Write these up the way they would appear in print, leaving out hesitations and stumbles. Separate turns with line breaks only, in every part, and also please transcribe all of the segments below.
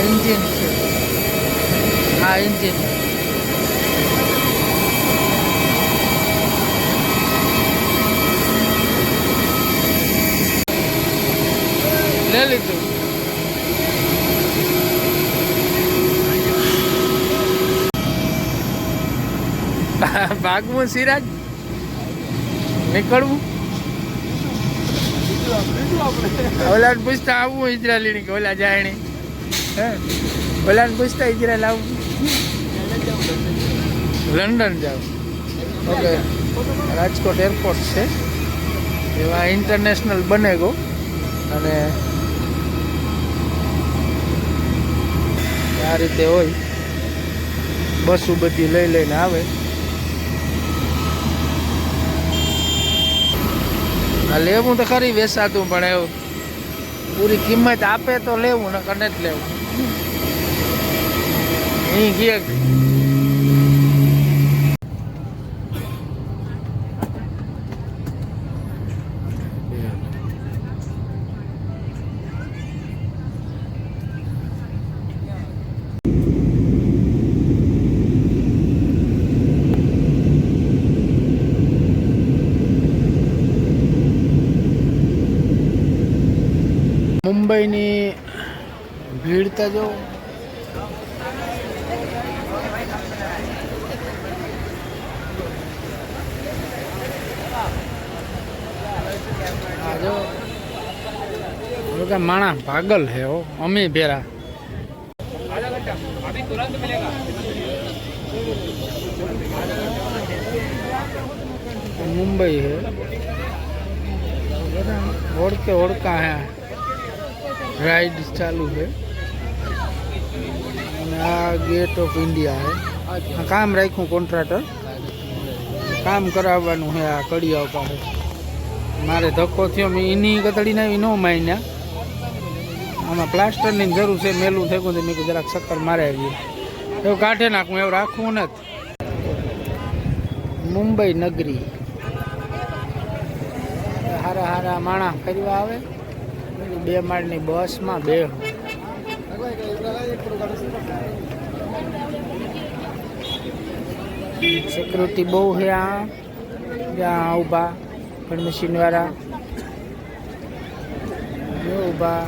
Engine છે, આ engine લે લીધું. ભાગવું સિરાજ, નીકળવું. ઓલા પૂછતા આવવું ઇઝરાયલી કે ઓલા જાયણી, હે ઓલાને પૂછતા ઇઝરાયલ આવવું, લંડન જાવ. ઓકે, રાજકોટ એરપોર્ટ છે, એવા ઇન્ટરનેશનલ બને ગો. અને આ રીતે હોય, બસો બધી લઈ લઈને આવે. લેવું તો ખરી વેચાતું, પણ એવું પૂરી કિંમત આપે તો લેવું, નકર નથી લેવું. અહીં ગયા મુંબઈની ભીડ તો જો. जो माणा पागल है वो, अमी भेरा. मुंबई है, ओढ़ते ओढ़का है, राइड चालू है. आ गेट ऑफ इंडिया है. काम राख्યું કોન્ટ્રાક્ટર, કામ કરાવવાનું છે. આ કડિયા પાસે મારે ધક્કો થયો, મેં એની ગતડીને આવી ન માન્યા. આમાં પ્લાસ્ટરની જરૂર છે, મેલું થયું તો મેં જરાક ચક્કર મારે આવીએ. એવું કાઢે નાખું, એવું રાખવું નથી. મુંબઈ નગરી હારા હારા માણા ફરવા આવે. 2 માળની બસમાં બે સિક્યુરિટી બહુ છે. ત્યાં ઊભા પણ મશીનવાળા ઊભા,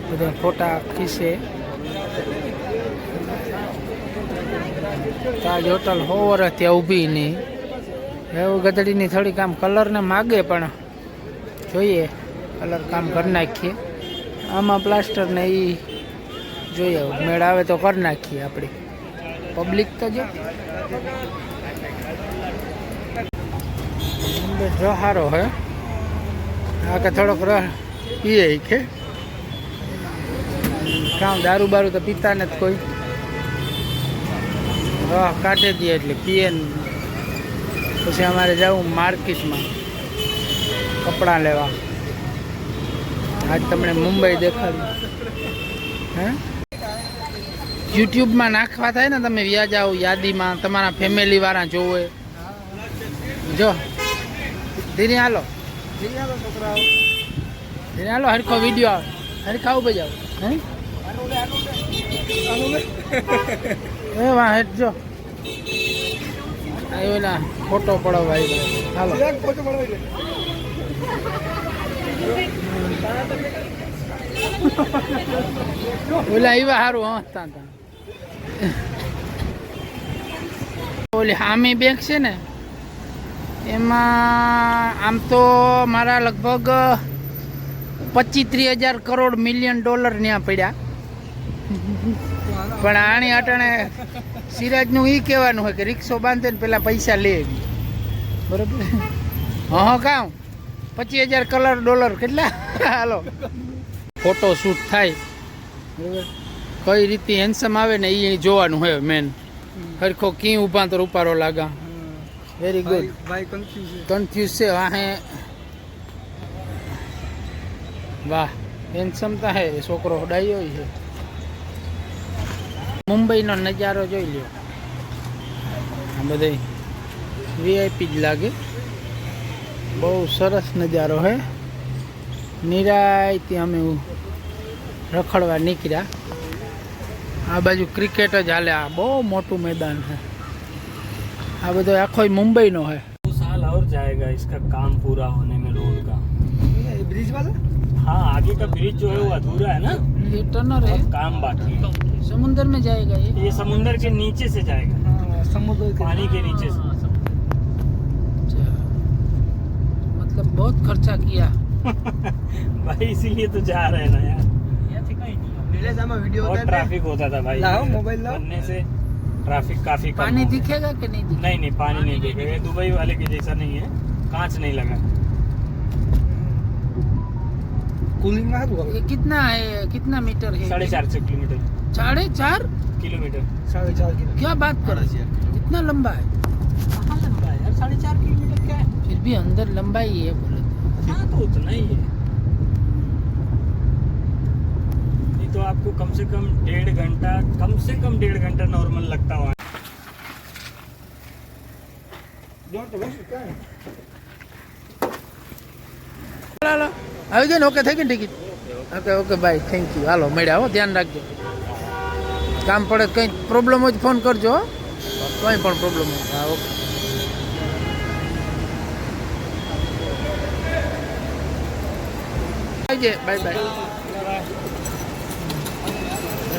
બધા ફોટા ખીસે. તાજ હોટલ હોવર ત્યાં ઊભી નહીં. એવું ગધડીની થોડીક આમ કલરને માગે, પણ જોઈએ કલર કામ કરી નાખીએ. આમાં પ્લાસ્ટર ને એ જોઈએ, મેળ આવે તો કરી નાખીએ. આપણી પબ્લિક તો જો સારો હે. આ કે થોડોક રહ પીએ કે કામ, દારૂ બારૂ તો પીતા નથી કોઈ. રહ કાઢે દે એટલે પીએ ને. પછી અમારે જવું માર્કેટમાં કપડાં લેવા. આજ તમને મુંબઈ દેખાડું. હે યુટ્યુબમાં નાખવા થાય ને, તમે વ્યાજ આવો યાદીમાં, તમારા ફેમિલીવાળા જોવે. જો ધીરે હાલો, છોકરાઓ ધીરે હાલો. હરખો વિડીયો આવે, હરખા ઉભે જાવ. હે વાહ હેઠ જો આવ્યો ના ફોટો પડાવવા આવ્યો. હાલો ઓલા આવ્યા સારું. હસતા હતા. ઓલી હામી બેંક છે ને, એમાં આમ તો મારા લગભગ 25-30 હજાર કરોડ $1 મિલિયન ત્યાં પડ્યા. પણ આણી અટાણે સિરાજનું એ કહેવાનું હોય કે રિક્ષો બાંધે ને પેલા પૈસા લે. બરોબર. હા કામ $25,000 કેટલા? હાલો ફોટો શૂટ થાય. બરાબર. કઈ રીતે હેન્ડસમ આવે ને એ જોવાનું હોય મેન. હરખો કી ઊભા તો રૂપારો લાગા. Very good. કન્ફ્યુઝ છે. વાહે વાહ હેન્ડસમ તો હે છોકરો ડાયો છે. મુંબઈનો નજારો જોઈ લ્યો. આ બધા વીઆઈપી જ લાગે. બહુ સરસ નજારો હે. નિરાયથી અમે રખડવા નીકળ્યા. આ બાજુ ક્રિકેટ જ હાલે. આ બહુ મોટું મેદાન છે. આ બધો આખો મુંબઈનો है.
2 साल और जाएगा इसका काम पूरा होने में रोड का.
ब्रिज वाला?
हाँ, आगे का ब्रिज जो है वो अधूरा है ना,
ये टनर है,
काम बाकी है.
समुंदर में जाएगा ये
समुंदर के नीचे से जाएगा.
हाँ, समुद्र के
पानी के नीचे से.
अच्छा, मतलब बहुत खर्चा किया.
भाई इसीलिए तो जा रहे हैं ना यार.
वीडियो
बहुत ट्रैफिक होता था भाई.
लाओ मोबाइल लाओ.
बनने से ट्रैफिक काफी कम
पानी
हो गया.
दिखेगा कि नहीं दिखेगा?
नहीं पानी नहीं दिखेगा. दुबई वाले के जैसा नहीं है, कांच नहीं लगा.
कूलिंग में है
ये कितना है, कितना मीटर है?
450 किलोमीटर.
4.5
किलोमीटर.
4.5 किलो.
क्या बात कर रहे हैं? इतना लंबा है?
कहाँ लंबा है यार? 4.5 किलोमीटर क्या है?
फिर भी अंदर लंबाई है बोले तो.
हाँ तो उतना ही है. नहीं तो आपको कम से कम 1.5 घंटा नॉर्मल लगता हुआ.
હાલો આવી ગઈ ને? ઓકે થઈ ગઈ ને ટિકિટ? ઓકે ઓકે ભાઈ, થેન્ક યુ. હાલો મળ્યા હો, ધ્યાન રાખજો. કામ પડે કંઈ પ્રોબ્લેમ હોય તો ફોન કરજો હો. કંઈ પણ પ્રોબ્લેમ હોય. હા ઓકે. આવજે, bye bye.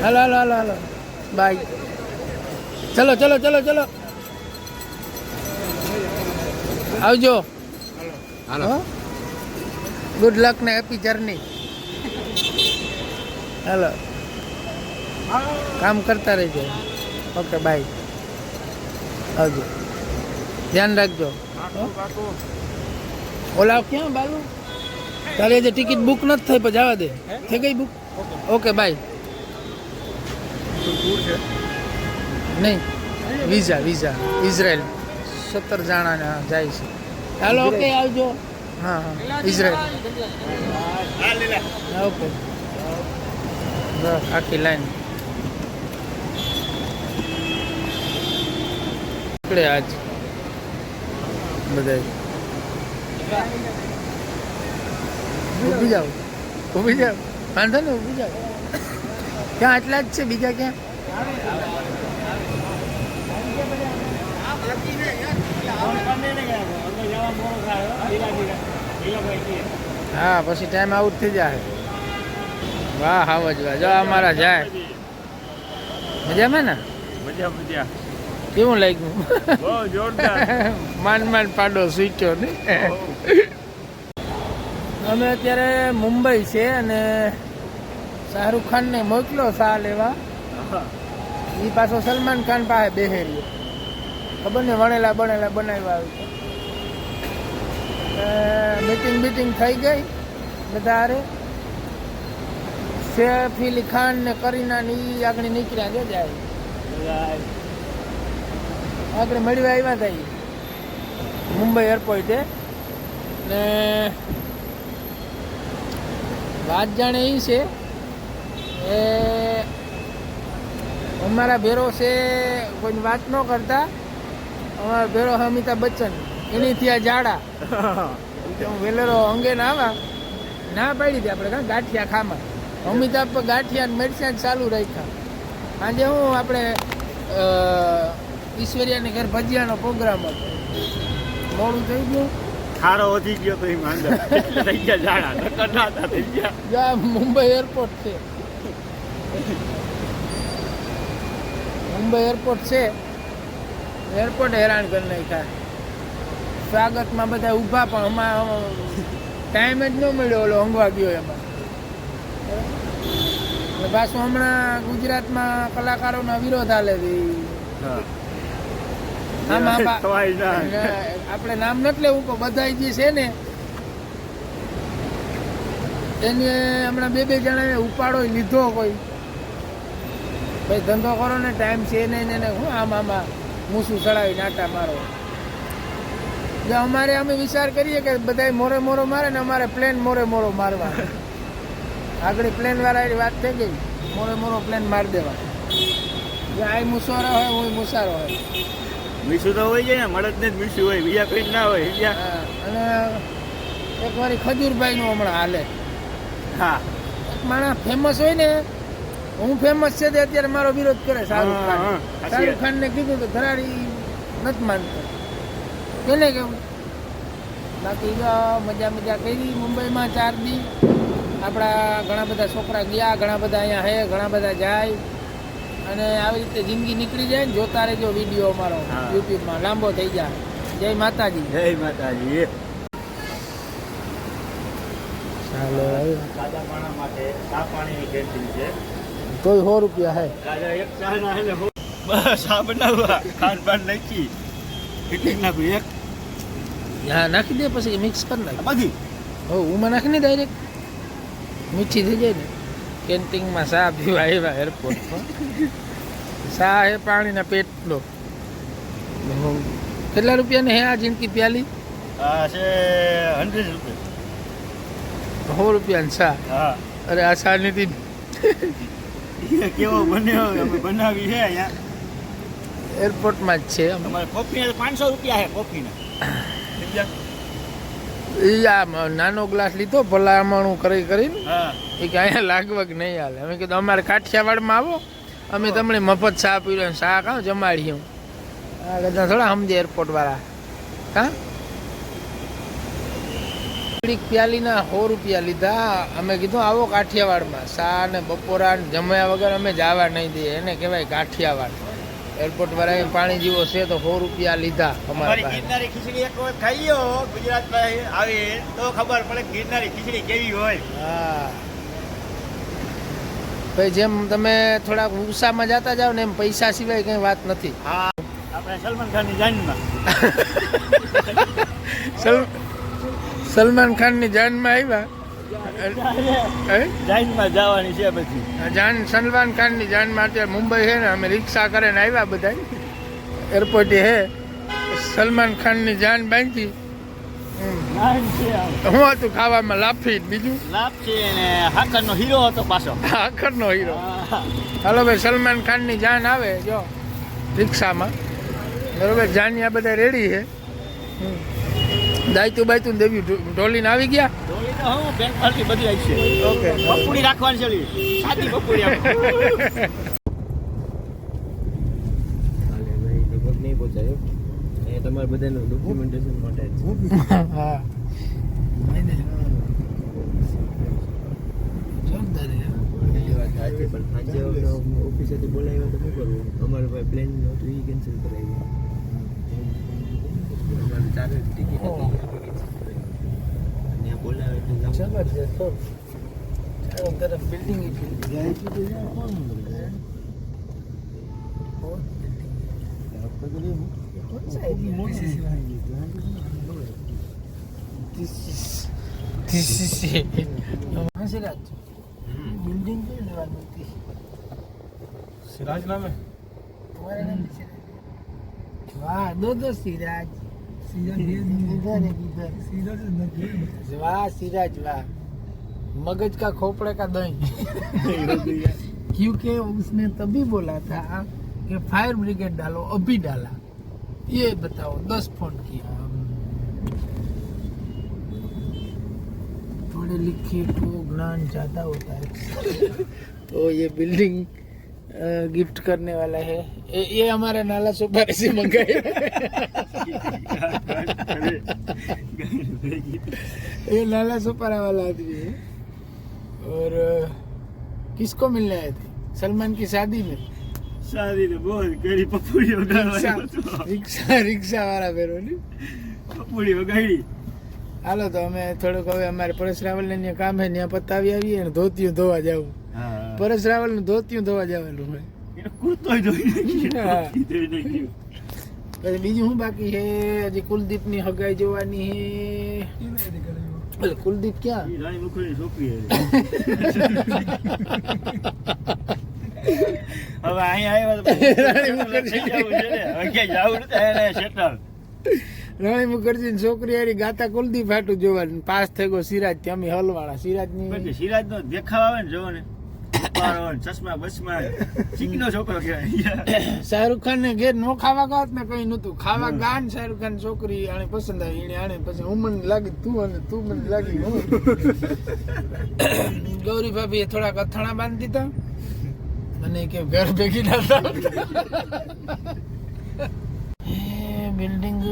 Hello hello hello hello bye. ચલો ચલો ચલો ચલો આવજો. હાલો. ગુડ લક ને હેપી જર્ની. હેલો, કામ કરતા રહેજો. ઓકે બાય, આવજો, ધ્યાન રાખજો. ઓલા ક્યાં બાલુ? તારી આજે ટિકિટ બુક નથી થઈ, પછી જવા દે. થઈ ગઈ બુક? Okay bye. નહીં, વિઝા વિઝા ઇઝરાયલ 17 જણા જાય છે. હાલો ઓકે આવજો. હા હા, ઇઝરાયલ. ઓકે, આખી લાઈન નીકળે આજ બધા. ઊભી જાઓ, ઊભી જાઓ, વાંધો ને, ઊભી જાઓ. ક્યાં આટલા જ છે? બીજા ક્યાં? હા, પછી ટાઈમ આઉટ થઈ જાય. વાહ હાવ જ વાહ. જો અમારા જાય મજામાં ને?
મજા.
કેવું લાગ્યું?
બહુ જોરદાર.
માંડ પાડો સ્વીચ્યો ને. અમે અત્યારે મુંબઈ છે અને શાહરૂખ ખાનને મોકલો શાહ લેવા. એ પાછો સલમાન ખાન પાસે બેહેર્યો. ખબર ને, વણેલા બનેલા બનાવ્યા આવી. મીટિંગ થઈ ગઈ બધા હારે. સૈફ અલી ખાન ને કરીના ને ઈ આગળ નીકળ્યા. જો જાય આગળ મળવા આવ્યા હતા ઈ મુંબઈ એરપોર્ટે. ને વાત જાણે એ છે એ અમારા ભેરો છે, કોઈ વાત ન કરતા. અમારા ભેરો અમિતાભ બચ્ચન, એની ત્યાં જાડા. હું વેલેરો અંગે ના આવા ના પાડી હતી આપણે. કાં ગાંઠિયા ખામાં અમિતાભ ગાંઠિયા મેડિસિન ચાલુ રાખ્યા. આજે હું આપણે ઈશ્વરિયાને ઘર ભજીયાનો પ્રોગ્રામ હતો. મોડું થઈ ગયું,
ખારો વધી ગયો તો થઈ ગયા જાડા થઈ ગયા.
જ્યાં મુંબઈ એરપોર્ટ છે, મુંબઈ એરપોર્ટ છે, એરપોર્ટ હેરાન કરી નાખ્યા. સ્વાગતમાં બધા ઊભા, પણ અમારે ટાઈમ જ ન મળ્યો. ઓલો ઊંઘવા ગયો એમાં. પાછું હમણાં ગુજરાતમાં કલાકારોના વિરોધ હાલે છે. આપણે નામ નથી લેવું, પણ બધા જે છે ને એને હમણાં બે જણાએ ઉપાડો લીધો. કોઈ ભાઈ ધંધો કરો ને, ટાઈમ છે નહીં ને શું આમાં મૂસું ચડાવી નાટા મારો. જો અમારે અમે વિચાર કરીએ કે બધા મોરો મારે ને અમારે પ્લેન મોરો મારવા. આગળ પ્લેન વાળા વાત થઈ ગઈ, મોરો પ્લેન મારી દેવા. જ્યાં આ મુસારો હોય હું મુસારો હોય.
મીઠું તો હોય છે ને, મળદ ને જ મીઠું હોય, બીજા કંઈ ના હોય.
અને એક વાર ખજૂરભાઈ નું હમણાં હાલે.
હા,
એક માણસ ફેમસ હોય ને હું ફેમસ છે તે અત્યારે મારો વિરોધ કરે શાહરુખ
હા,
ખાન.
હા, સાચી
શાહરુખ
વાત.
ખાનને કીધું તો ધરાડી નથી માનતો. કેને કેવું? બાકી જો મજા કરી મુંબઈમાં 4 દી. આપણા ઘણા બધા છોકરા ગયા, ઘણા બધા અહીંયા હે, ઘણા બધા જાય અને આવી રીતે જિંદગી નીકળી જાય ને. જોતા રહેજો વિડીયો અમારો
હા.
યુટ્યુબમાં, લાંબો થઈ જાય. જય માતાજી.
જય માતાજી.
ચાલો
સાદા માણસ માટે ચા પાણીની કેન્ટીન છે.
તોય 100 રૂપિયા હે.
રાજા એક ચા ના હે બસ આ બનાવવા ખાંડ બાંડ નાખી કેટલીક નાખું એક
હા નાખી દે, પછી મિક્સ કરી નાખ.
બધી
હો ઉમાં નાખી ને ડાયરેક્ટ મીઠી થઈ જાય ને. કેન્ટીનમાં ચા પીવા આવ્યા એરપોર્ટમાં. ચા હે પાણીના પેટનો. કેટલા રૂપિયાને હે આ જિંદગી પ્યાલી?
આ છે 100 રૂપિયા.
100 રૂપિયાની ચા.
હા
અરે આ ચા નથી.
એ કેવો બન્યો અમે બનાવી છે અહીંયા
એરપોર્ટમાં જ છે.
તમારે કોફીના 500 રૂપિયા છે કોફીના.
એ આ નાનો ગ્લાસ લીધો ભલામણું કરીને
હા
એ કે અહીંયા લાગવા કે નહીં હાલે. અમે કીધું અમારે કાઠિયાવાડમાં આવો, અમે તમને મફત ચા પીવો, ચા કાં જમાડીએ. આ બધા થોડા સમજે એરપોર્ટ વાળા. હા પ્યાલીના 100 રૂપિયા લીધા. અમે કીધું આવો કાઠિયાવાડમાં ચા ને બપોરા ને જમ્યા વગર અમે જવા નહીં દઈએ. એને કહેવાય કાઠિયાવાડ. એરપોર્ટ વાળાએ પાણી જેવો છે તો 100 રૂપિયા લીધા અમારા
અમારી
પાસે.
ગિરનારી ખીચડી એક વખત ખાઈ લો ગુજરાતમાં આવી તો ખબર પડે કે ગિરનારી ખીચડી કેવી હોય.
હા ભાઈ જેમ તમે થોડાક ઉષામાં જતા જાઓ ને એમ પૈસા સિવાય કઈ વાત નથી.
હા આપણે સલમાન ખાનની જાનમાં
સલમાન ખાનની જાનમાં આવ્યા. હે?
જાનમાં જવાની છે પછી.
જાન સલમાન ખાનની જાનમાં અત્યારે મુંબઈ છે ને, અમે રિક્ષા કરીને આવ્યા બધા એરપોર્ટે હે. સલમાન ખાનની જાન બાંધી.
જાન છે
હું હતું ખાવામાં લાફી બીજું
લાભ છે ને હાકરનો હીરો હતો પાછો.
આખરનો હીરો.
હા.
હાલો ભાઈ સલમાન ખાનની જાન આવે જો રિક્ષામાં. બરોબર જાનિયા બધા રેડી છે. દાયતું બાયતું દેવી ઢોલીને આવી ગયા.
ડોલી તો હું બેંક પાર્ટી બધી આવી છે.
ઓકે
પપુડી રાખવાની છે ઓલી. સાદી પપુડી આપો. તમારે બધાનું ડોક્યુમેન્ટેશન માટે
હા જોરદાર છે.
પણ સાંજે ઓફિસેથી બોલાવ્યા તો શું કરવું? અમારે ભાઈ પ્લેન હતું એ કેન્સલ કરાવ્યું. ચાલે ટિકિટ હતી બોલાવે
જબરજસ્ત હો. ચારો તરફ બિલ્ડિંગ ही कौन सा एरिया? This is कहाँ से राज बिल्डिंग क्यों लेवानी थी?
सिराज नाम है
तुम्हारा नाम सिराज? वाह दो सिराज. इधर है इधर. वाह सिराज वाह. मगज का खोपड़े का दही. क्योंकि उसने तभी बोला था कि फायर ब्रिगेड डालो, अभी डाला. ये बताओ 10 फोन किया. पढ़े लिखे को ज्ञान ज़्यादा होता है. तो ये बिल्डिंग गिफ्ट करने वाला है. ये हमारा नाला सुपारी से मंगाया. ये नाला सुपारा वाला आदमी है. और किसको मिलने आए थे? सलमान की शादी में.
શાદી ને બોલ કરી પપુડી વગાડવા.
રિક્ષા વાળા ફેરો ને.
પપુડી વગાડી.
હાલો તો અમે થોડુંક હવે અમારે પરેશ રાવલ ને કામ હે ત્યાં પતાવી આવીએ ને ધોતિયું ધોવા જવું.
હા
પરેશ રાવલ નું ધોતિયું ધોવા જવાનું હોય.
એને કૂતોય જોઈ
હા.
નાખ્યું.
પછી બીજું શું બાકી છે? હજી કુલદીપ ની હગાઈ જોવાની છે. કુલદીપ ક્યાં?
ઈ રાણી મુખર્જી છોકરી હતી. હવે અહીંયા આવ્યા
રાણી મુખર્જી.
થઈ જવું છે ને. હવે ક્યાંય જવું નથી એને સેટલ.
રાણી મુખર્જી ની છોકરી હારી ગાતા કુલદીપ હાટું જોવાનું. પાસ થઈ ગયો સિરાજ થી. અમે હલવાળા સિરાજ ની.
પછી સિરાજ નો દેખાવ આવે ને જોવો ને ઉપાડો ને ચશ્મા બસમા ચીકનો છોકરો કહેવાય.
શાહરુખ ખાન ને ઘેર નો ખાવા ગાત ને કઈ નતું ખાવા ગાન. શાહરુખ ખાન છોકરી આને પસંદ આવી એને આને પછી હું મને લાગી તું અને તું મને લાગી હું. ગૌરી ભાભી થોડાક અથાણા બાંધી દીધા મને કે ઘર ભેગી ના થાવ એ બિલ્ડિંગ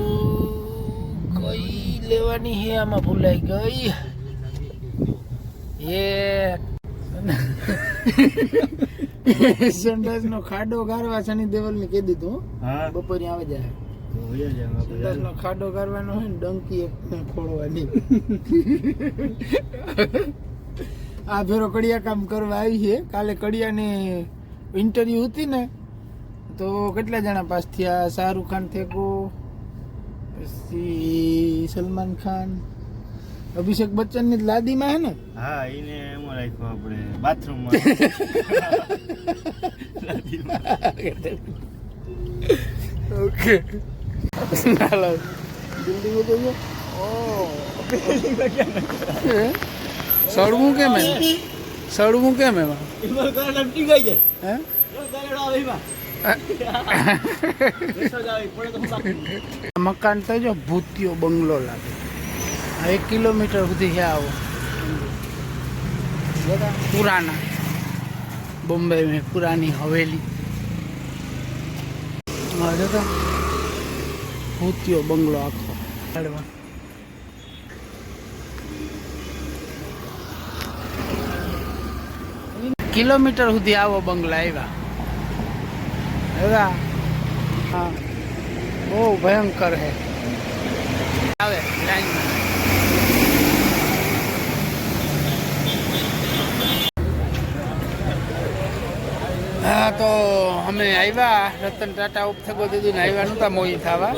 કઈ લેવાની હે આમાં ભૂલાઈ ગઈ એ સંડાસ નો ખાડો ગારવા શનિ દેવલ ને કહી દીધું
હા
બપોરે આવે જાય સંડાસ નો ખાડો ગારવાનો હોય ને ડંકી એક ખોળવાની આ ફેરો કડિયા કામ કરવા આવી છે કાલે કડિયાની ઇન્ટરવ્યુ હતી ને તો કેટલા જણા પાસ થયા શાહરુખ ખાન થેકો પછી સલમાન ખાન અભિષેક બચ્ચન ની લાદીમાં હે ને
હા એને એમાં રાખ્યો આપણે બાથરૂમમાં
ઓકે હાલો બિલ્ડિંગ તો જો ઓ સડવું કેમ એમ સડવું કેમ એમાં હે મકાન તો જો ભૂતિયો બંગલો લાગે 1 કિલોમીટર સુધી છે આવો पुराना बॉम्बे में पुरानी हवेली भूतियो बंगलो आखो किलोमीटर सुधी आवो बंगला આવ્યા हाँ बहुत भयंकर है आवे लाइन में हाँ तो અમે આવ્યા રતન ટાટા ઉપથગો દીધું ને આવ્યા નહોતા મોઈ થવા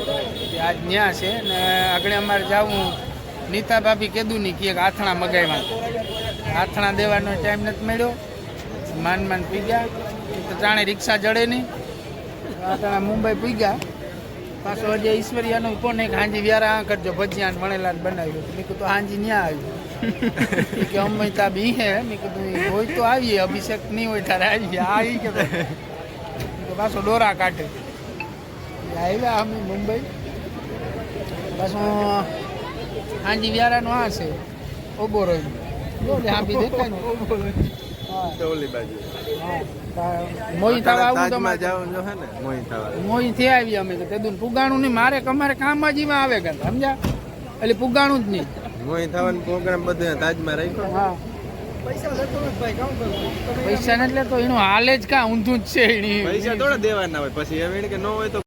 આજ ન્યા છે ને આગળ અમારે જાવું નીતા ભાભી કીધું નહીં કે આથણા મગાવ્યા આથણા દેવાનો ટાઈમ નથી મળ્યો માન પી ગયા તો જાણે રિક્ષા જડે નહીં આથણા મુંબઈ પી ગયા પાછો હજી ઈશ્વરિયાનો કોને એક હાંજી વ્યારા કરજો ભજીયા ભણેલા બનાવ્યું મેં કીધું હાંજી ન્યા આવ્યું કે અમે ત્યાં બી હે મેં કીધું હોય તો આવીએ અભિષેક નહીં હોય ત્યારે આવીએ આવી કે પાછો દોરા કાઢે આવ્યા અમે મુંબઈ પાછું હાંજી વ્યારાનો આ છે ઓબોરો હાંભી દેખાય ને
ઓલી બાજુ
મોઈ થવા આવું તો
જવાનું હે ને મોઈ થવા
મોઈ થી આવી અમે તો તેદું પુગાણું નહીં મારે અમારે કામ જ એમાં આવે કરતા સમજ્યા એટલે પુગાણું જ નહીં
મોઈ થવાનો પ્રોગ્રામ બધો તાજમાં રાખ્યો
હા પૈસા ને એટલે તો એનું હાલે જ કા ઊંધું જ છે એની
પૈસા થોડા દેવાના હોય પછી હવે કે ન હોય તો